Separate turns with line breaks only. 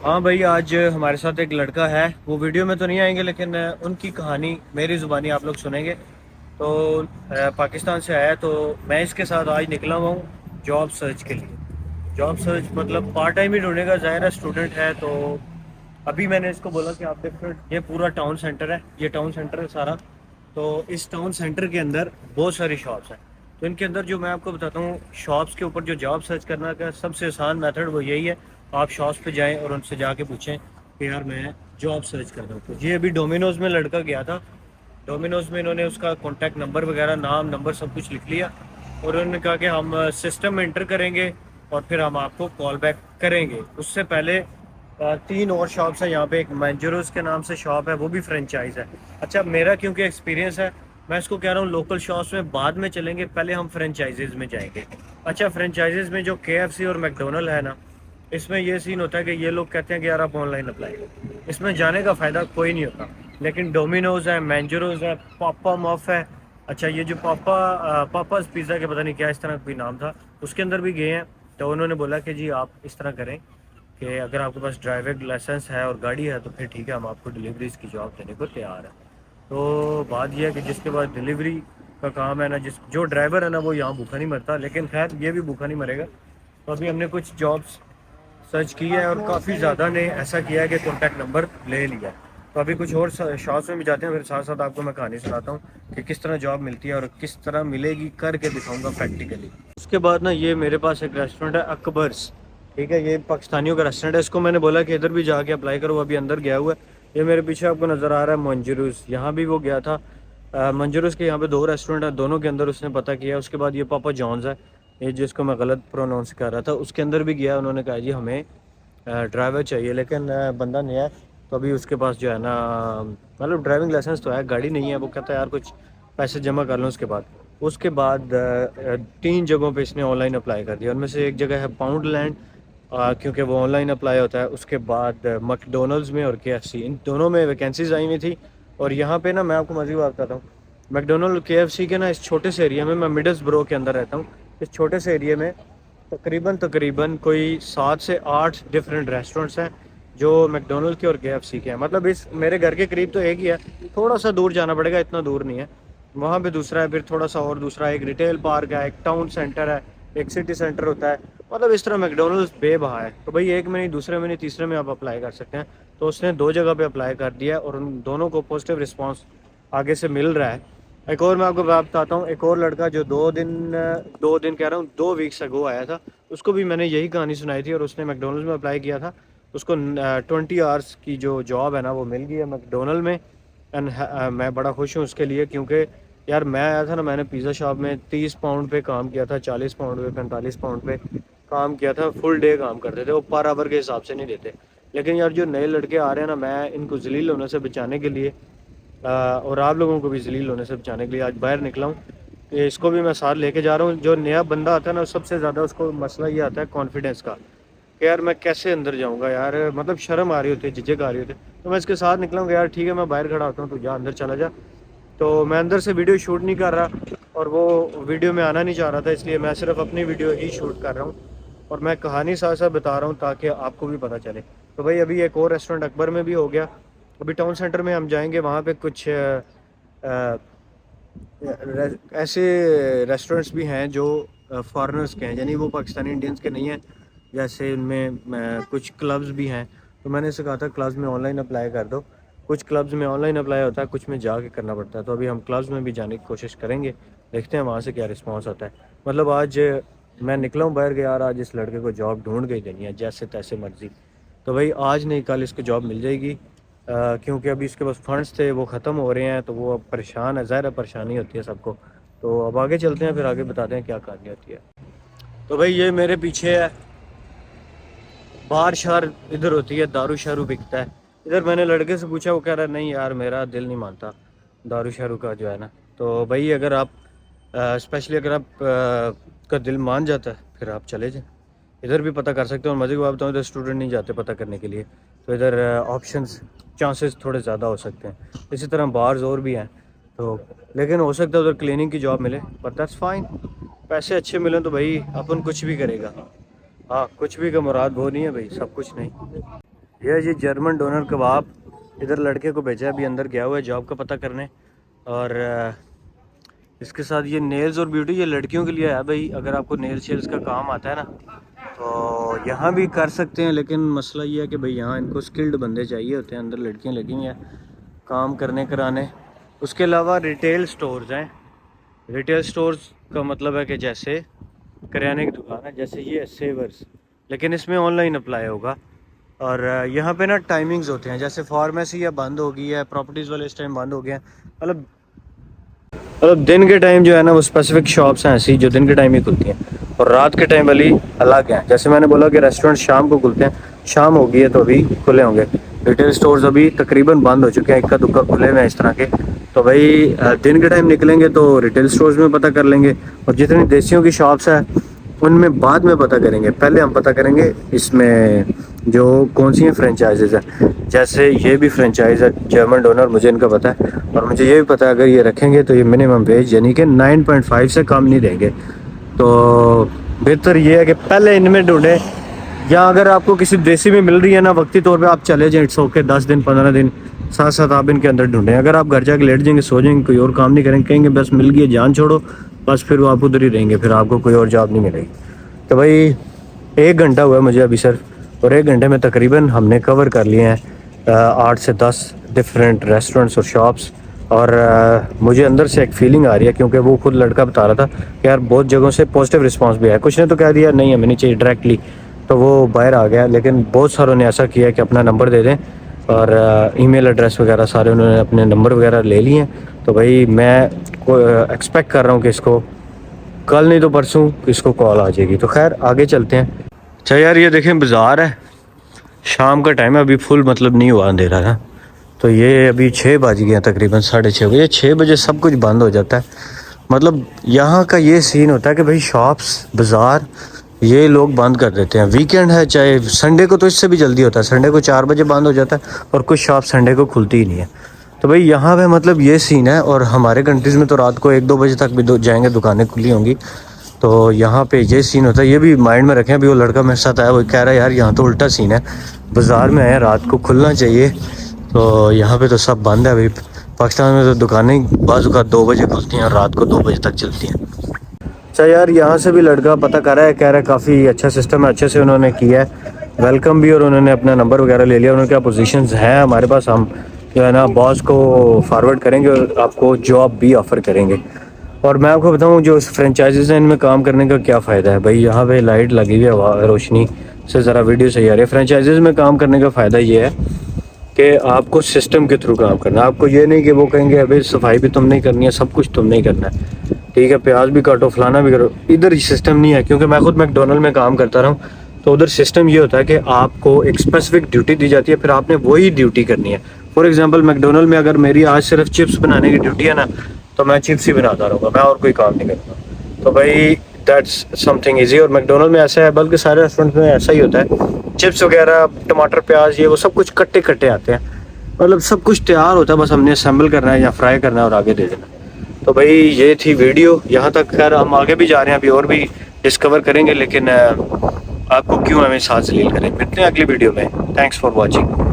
ہاں بھائی، آج ہمارے ساتھ ایک لڑکا ہے، وہ ویڈیو میں تو نہیں آئیں گے لیکن ان کی کہانی میری زبانی آپ لوگ سنیں گے۔ تو پاکستان سے آیا، تو میں اس کے ساتھ آج نکلا ہوا ہوں جاب سرچ کے لیے۔ جاب سرچ مطلب پارٹ ٹائم ہی ڈھونڈے گا، ظاہر ہے اسٹوڈنٹ ہے۔ تو ابھی میں نے اس کو بولا کہ آپ ڈفرنٹ، یہ پورا ٹاؤن سینٹر ہے، یہ ٹاؤن سینٹر ہے سارا۔ تو اس ٹاؤن سینٹر کے اندر بہت ساری شاپس ہیں، تو ان کے اندر جو میں آپ کو بتاتا ہوں شاپس کے اوپر جو جاب سرچ کرنا کا سب سے آسان میتھڈ وہ یہی ہے، آپ شاپس پہ جائیں اور ان سے جا کے پوچھیں کہ یار میں جاب سرچ کر رہا ہوں۔ تو یہ ابھی ڈومینوز میں لڑکا گیا تھا، ڈومینوز میں انہوں نے اس کا کانٹیکٹ نمبر وغیرہ، نام نمبر سب کچھ لکھ لیا، اور انہوں نے کہا کہ ہم سسٹم میں انٹر کریں گے اور پھر ہم آپ کو کال بیک کریں گے۔ اس سے پہلے تین اور شاپس ہیں یہاں پہ، ایک مینجروز کے نام سے شاپ ہے، وہ بھی فرینچائز ہے۔ اچھا، میرا کیونکہ ایکسپیرینس ہے، میں اس کو کہہ رہا ہوں لوکل شاپس میں بعد میں چلیں گے، پہلے ہم فرینچائزز میں جائیں گے۔ اچھا، فرینچائزز میں جو KFC اور میکڈونلڈ ہے نا، اس میں یہ سین ہوتا ہے کہ یہ لوگ کہتے ہیں کہ یار آپ آن لائن اپلائی کرو، اس میں جانے کا فائدہ کوئی نہیں ہوتا۔ لیکن ڈومینوز ہے، مینجروز ہے، پاپا موف ہے۔ اچھا، یہ جو پاپاز پیزا کے پتہ نہیں کیا اس طرح کوئی نام تھا، اس کے اندر بھی گئے ہیں۔ تو انہوں نے بولا کہ جی آپ اس طرح کریں کہ اگر آپ کے پاس ڈرائیونگ لائسنس ہے اور گاڑی ہے تو پھر ٹھیک ہے، ہم آپ کو ڈلیوریز کی جاب دینے کو تیار ہیں۔ تو بات یہ ہے کہ جس کے بعد ڈلیوری کا کام ہے نا، جو ڈرائیور ہے نا، وہ یہاں بھوکا نہیں مرتا، لیکن خیر یہ بھی بھوکا نہیں مرے گا۔ تو ابھی ہم نے کچھ جابس سرچ کی ہے اور کافی زیادہ نے ایسا کیا ہے کہ کانٹیکٹ نمبر لے لیا۔ تو ابھی کچھ اور شاپس میں بھی جاتے ہیں، پھر ساتھ ساتھ آپ کو میں کہانی سناتا ہوں کہ کس طرح جاب ملتی ہے اور کس طرح ملے گی، کر کے دکھاؤں گا پریکٹیکلی۔ اس کے بعد نا، یہ میرے پاس ایک ریسٹورینٹ ہے اکبرس، ٹھیک ہے، یہ پاکستانیوں کا ریسٹورینٹ ہے۔ اس کو میں نے بولا کہ ادھر بھی جا کے اپلائی کرو، ابھی اندر گیا ہوا ہے۔ یہ میرے پیچھے آپ کو نظر آ رہا ہے منجروز، یہاں بھی وہ گیا تھا۔ منجروز کے یہاں پہ دو ریسٹورینٹ ہیں، دونوں کے اندر اس نے پتہ کیا۔ اس کے بعد یہ پاپا جانز ہے، یہ جس کو میں غلط پروناؤنس کر رہا تھا، اس کے اندر بھی گیا۔ انہوں نے کہا جی ہمیں ڈرائیور چاہیے، لیکن بندہ نہیں ہے، تو ابھی اس کے پاس جو ہے نا، مطلب ڈرائیونگ لائسنس تو ہے، گاڑی نہیں ہے۔ وہ کہتا ہے یار کچھ پیسے جمع کر لوں۔ اس کے بعد تین جگہوں پہ اس نے آن لائن اپلائی کر دیا، ان میں سے ایک جگہ ہے پاؤنڈ لینڈ، کیونکہ وہ آن لائن اپلائی ہوتا ہے۔ اس کے بعد میکڈونلڈز میں اور KFC، ان دونوں میں ویکینسیز آئی ہوئی تھی۔ اور یہاں پہ نا میں آپ کو مزید بات بتاتا ہوں، میکڈونلڈ KFC کے نا اس چھوٹے سے ایریا میں مڈلز برو کے اندر رہتا ہوں، اس چھوٹے سے ایریا میں تقریباً کوئی 7 سے 8 ڈفرینٹ ریسٹورنٹس ہیں جو میکڈونلڈ کے اور KFC کے ہیں۔ مطلب اس میرے گھر کے قریب تو ایک ہی ہے، تھوڑا سا دور جانا پڑے گا، اتنا دور نہیں ہے۔ وہاں پہ دوسرا ہے، پھر تھوڑا سا اور دوسرا، ایک ریٹیل پارک ہے، ایک ٹاؤن سینٹر ہے، ایک سٹی سینٹر ہوتا ہے۔ مطلب اس طرح میکڈونلڈز بے بہا ہے، تو بھائی ایک میں نہیں، دوسرے میں نہیں، تیسرے میں آپ اپلائی کر سکتے ہیں۔ تو اس نے 2 جگہ پہ اپلائی کر دیا اور ان دونوں کو پازیٹیو رسپانس آگے سے مل رہا ہے۔ ایک اور میں آپ کو بات بتاتا ہوں، ایک اور لڑکا جو 2 دن کہہ رہا ہوں 2 ویکس اگو آیا تھا، اس کو بھی میں نے یہی کہانی سنائی تھی اور اس نے میکڈونلڈز میں اپلائی کیا تھا۔ اس کو 20 آورس کی جو جاب ہے نا وہ مل گئی ہے میکڈونلڈ میں، میں بڑا خوش ہوں اس کے لیے، کیونکہ یار میں آیا تھا نا، میں نے پیزا شاپ میں 30 پاؤنڈ پہ کام کیا تھا، 40 پاؤنڈ پہ، 45 پاؤنڈ پہ کام کیا تھا، فل ڈے کام کرتے تھے، وہ پر آور کے حساب سے نہیں دیتے۔ لیکن یار جو نئے لڑکے آ رہے ہیں نا، میں ان کو ذلیل ہونے سے بچانے کے لیے اور آپ لوگوں کو بھی ذلیل ہونے سے بچانے کے لیے آج باہر نکلا ہوں کہ اس کو بھی میں ساتھ لے کے جا رہا ہوں۔ جو نیا بندہ آتا ہے نا، سب سے زیادہ اس کو مسئلہ یہ آتا ہے کانفیڈنس کا، کہ یار میں کیسے اندر جاؤں گا، یار مطلب شرم آ رہی ہوتی ہے، جھجک آ رہی ہوتی ہے۔ تو میں اس کے ساتھ نکلا ہوں کہ یار ٹھیک ہے، میں باہر کھڑا ہوتا ہوں، تو جا اندر چلا جا۔ تو میں اندر سے ویڈیو شوٹ نہیں کر رہا اور وہ ویڈیو میں آنا نہیں چاہ رہا تھا، اس لیے میں صرف اپنی ویڈیو ہی شوٹ کر رہا ہوں اور میں کہانی ساتھ ساتھ بتا رہا ہوں تاکہ آپ کو بھی پتہ چلے۔ تو بھائی ابھی ایک اور ریسٹورینٹ اکبر میں بھی ہو گیا، ابھی ٹاؤن سینٹر میں ہم جائیں گے، وہاں پہ کچھ ایسے ریسٹورنٹس بھی ہیں جو فارنرز کے ہیں، یعنی وہ پاکستانی انڈینس کے نہیں ہیں۔ جیسے ان میں کچھ کلبز بھی ہیں، تو میں نے اسے کہا تھا کلبز میں آن لائن اپلائی کر دو۔ کچھ کلبز میں آن لائن اپلائی ہوتا ہے، کچھ میں جا کے کرنا پڑتا ہے۔ تو ابھی ہم کلبز میں بھی جانے کی کوشش کریں گے، دیکھتے ہیں وہاں سے کیا رسپانس آتا ہے۔ مطلب آج میں نکلا ہوں باہر گیا، آج اس لڑکے کو جاب ڈھونڈ کے دینی ہے جیسے تیسے مرضی۔ تو بھائی آج نہیں کل اس کو جاب مل جائے گی، کیونکہ ابھی اس کے پاس فنڈس تھے وہ ختم ہو رہے ہیں، تو وہ اب پریشان ہے، ظاہر پریشانی ہوتی ہے سب کو۔ تو اب آگے چلتے ہیں، پھر آگے بتاتے ہیں کیا کہانی ہوتی ہے۔ تو بھائی یہ میرے پیچھے ہے، بار شار ادھر ہوتی ہے، دارو شارو بکتا ہے ادھر۔ میں نے لڑکے سے پوچھا، وہ کہہ رہا نہیں یار میرا دل نہیں مانتا دارو شارو کا جو ہے نا۔ تو بھائی اگر آپ اسپیشلی اگر آپ کا دل مان جاتا ہے، پھر آپ چلے جائیں، ادھر بھی پتہ کر سکتے ہیں۔ اور مزید بات بتاؤں، ادھر اسٹوڈنٹ نہیں جاتے پتہ کرنے کے لیے، تو ادھر آپشنس چانسز تھوڑے زیادہ ہو سکتے ہیں۔ اسی طرح بارز اور بھی ہیں، تو لیکن ہو سکتا ہے ادھر کلیننگ کی جاب ملے، بٹ دیٹس فائن، پیسے اچھے ملیں تو بھائی اپن کچھ بھی کرے گا۔ ہاں، کچھ بھی کا مراد وہ نہیں ہے بھائی، سب کچھ نہیں۔ یہ جی جرمن ڈونر کباب ادھر لڑکے کو بھیجا ہے، ابھی اندر گیا ہوا ہے جاب کا پتہ کرنے. اور اس کے ساتھ یہ نیلز اور بیوٹی یہ لڑکیوں کے لیے ہے بھائی. اگر آپ کو نیل شیلز کا کام آتا ہے نا تو یہاں بھی کر سکتے ہیں، لیکن مسئلہ یہ ہے کہ بھائی یہاں ان کو سکلڈ بندے چاہیے ہوتے ہیں. اندر لڑکیاں لگی ہوئی ہیں کام کرنے کرانے. اس کے علاوہ ریٹیل سٹورز ہیں. ریٹیل سٹورز کا مطلب ہے کہ جیسے کریانے کی دکان ہے، جیسے یہ سیورز، لیکن اس میں آن لائن اپلائی ہوگا. اور یہاں پہ نا ٹائمنگز ہوتے ہیں، جیسے فارمیسی یا بند ہو گئی ہے، پراپرٹیز والے اس ٹائم بند ہو گئے ہیں. مطلب دن کے ٹائم جو ہے نا وہ اسپیسیفک شاپس ہیں ایسی جو دن کے ٹائم ہی کھلتی ہیں، اور رات کے ٹائم والی الگ ہیں. جیسے میں نے بولا کہ ریسٹورنٹ شام کو کھلتے ہیں، شام ہو گئی ہے تو ابھی کھلے ہوں گے. ریٹیل سٹورز ابھی تقریباً بند ہو چکے ہیں، اکا دکا کھلے ہوئے ہیں اس طرح کے. تو بھائی دن کے ٹائم نکلیں گے تو ریٹیل سٹورز میں پتہ کر لیں گے، اور جتنی دیسیوں کی شاپس ہیں ان میں بعد میں پتہ کریں گے. پہلے ہم پتہ کریں گے اس میں جو کون سی ہیں فرینچائزز ہیں. جیسے یہ بھی فرینچائز ہے جرمن ڈونر، مجھے ان کا پتہ ہے. اور مجھے یہ بھی پتہ ہے اگر یہ رکھیں گے تو یہ منیمم ویج یعنی کہ 9.5 سے کم نہیں دیں گے. تو بہتر یہ ہے کہ پہلے ان میں ڈھونڈیں، یا اگر آپ کو کسی دیسی میں مل رہی ہے نا وقتی طور پہ آپ چلے جائیں، اٹس اوکے. 10 دن 15 دن ساتھ ساتھ آپ ان کے اندر ڈھونڈیں. اگر آپ گھر جا کے لیٹ جائیں گے، سو جائیں گے، کوئی اور کام نہیں کریں گے، کہیں گے بس مل گئی جان چھوڑو، بس پھر وہ آپ ادھر ہی رہیں گے، پھر آپ کو کوئی اور جاب نہیں ملے گی. تو بھائی 1 گھنٹہ ہوا ہے مجھے ابھی صرف، اور 1 گھنٹے میں تقریباً ہم نے کور کر لیے ہیں 8 سے 10 ڈفرینٹ ریسٹورنٹس اور شاپس. اور مجھے اندر سے ایک فیلنگ آ رہی ہے، کیونکہ وہ خود لڑکا بتا رہا تھا کہ یار بہت جگہوں سے پازیٹیو رسپانس بھی ہے. کچھ نے تو کہہ دیا نہیں ہمیں نہیں چاہیے ڈائریکٹلی، تو وہ باہر آ گیا. لیکن بہت ساروں نے ایسا کیا کہ اپنا نمبر دے دیں، اور ای میل ایڈریس وغیرہ سارے انہوں نے اپنے نمبر وغیرہ لے لیے ہیں. تو بھائی میں ایکسپیکٹ کر رہا ہوں کہ اس کو کل نہیں تو پرسوں اس کو کال آ جائے گی. تو خیر آگے چلتے ہیں. اچھا یار یہ دیکھیں بازار ہے، شام کا ٹائم ہے، ابھی فل مطلب نہیں ہوا اندھیرا ہے. تو یہ ابھی 6 بج گئے ہیں تقریباً 6:30 بجے. 6 بجے سب کچھ بند ہو جاتا ہے. مطلب یہاں کا یہ سین ہوتا ہے کہ بھائی شاپس بازار یہ لوگ بند کر دیتے ہیں. ویکینڈ ہے چاہے سنڈے کو، تو اس سے بھی جلدی ہوتا ہے. سنڈے کو 4 بجے بند ہو جاتا ہے، اور کچھ شاپ سنڈے کو کھلتی ہی نہیں ہے. تو بھائی یہاں پہ مطلب یہ سین ہے. اور ہمارے کنٹریز میں تو رات کو 1-2 بجے تک بھی جائیں گے دکانیں کھلی ہوں گی. تو یہاں پہ یہ سین ہوتا ہے. یہ بھی مائنڈ میں رکھیں. ابھی وہ لڑکا میرے ساتھ آیا، وہ کہہ رہا ہے یار یہاں تو الٹا سین ہے، بازار میں آئے رات کو کھلنا چاہیے، تو یہاں پہ تو سب بند ہے. ابھی پاکستان میں تو دکانیں بعض اوقات 2 بجے کھلتی ہیں اور رات کو 2 بجے تک چلتی ہیں. اچھا یار یہاں سے بھی لڑکا پتہ کر رہا ہے، کہہ رہا ہے کافی اچھا سسٹم ہے، اچھے سے انہوں نے کیا ہے، ویلکم بھی، اور انہوں نے اپنا نمبر وغیرہ لے لیا. انہوں نے کیا پوزیشنز ہیں ہمارے پاس، ہم جو ہے نا باس کو فارورڈ کریں گے اور آپ کو جاب بھی آفر کریں گے. اور میں آپ کو بتاؤں جو فرینچائزز ہیں ان میں کام کرنے کا کیا فائدہ ہے. بھائی یہاں پہ لائٹ لگی ہوئی ہے، روشنی سے ذرا ویڈیو صحیح آ رہی ہے. فرینچائزز میں کام کرنے کا فائدہ یہ ہے کہ آپ کو سسٹم کے تھرو کام کرنا ہے. آپ کو یہ نہیں کہ وہ کہیں گے ابھی صفائی بھی تم نہیں کرنی ہے، سب کچھ تم نہیں کرنا ہے، ٹھیک ہے، پیاز بھی کاٹو فلانا بھی کرو. ادھر سسٹم نہیں ہے، کیونکہ میں خود میک ڈونلڈ میں کام کرتا رہا ہوں. تو ادھر سسٹم یہ ہوتا ہے کہ آپ کو ایک اسپیسیفک ڈیوٹی دی جاتی ہے، پھر آپ نے وہی ڈیوٹی کرنی ہے. فار ایگزامپل میک ڈونلڈ میں اگر میری آج صرف چپس بنانے کی ڈیوٹی ہے نا، تو میں چپس ہی بناتا رہوں گا، میں اور کوئی کام نہیں کروں گا. تو بھائی دیٹس سم تھنگ ایزی. اور میک ڈونلڈ میں ایسا ہے، بلکہ سارے ریسٹورینٹ میں ایسا ہی ہوتا ہے. چپس وغیرہ ٹماٹر پیاز یہ وہ سب کچھ کٹے کٹے آتے ہیں، مطلب سب کچھ تیار ہوتا ہے، بس ہم نے اسمبل کرنا ہے یا فرائی کرنا ہے اور آگے دے دینا. تو بھائی یہ تھی ویڈیو یہاں تک. خیر ہم آگے بھی جا رہے ہیں، ابھی اور بھی ڈسکور کریں گے، لیکن آپ کو کیوں ہمیں ساتھ ذلیل کریں. ملتے ہیں اگلی ویڈیو میں. Thanks for watching.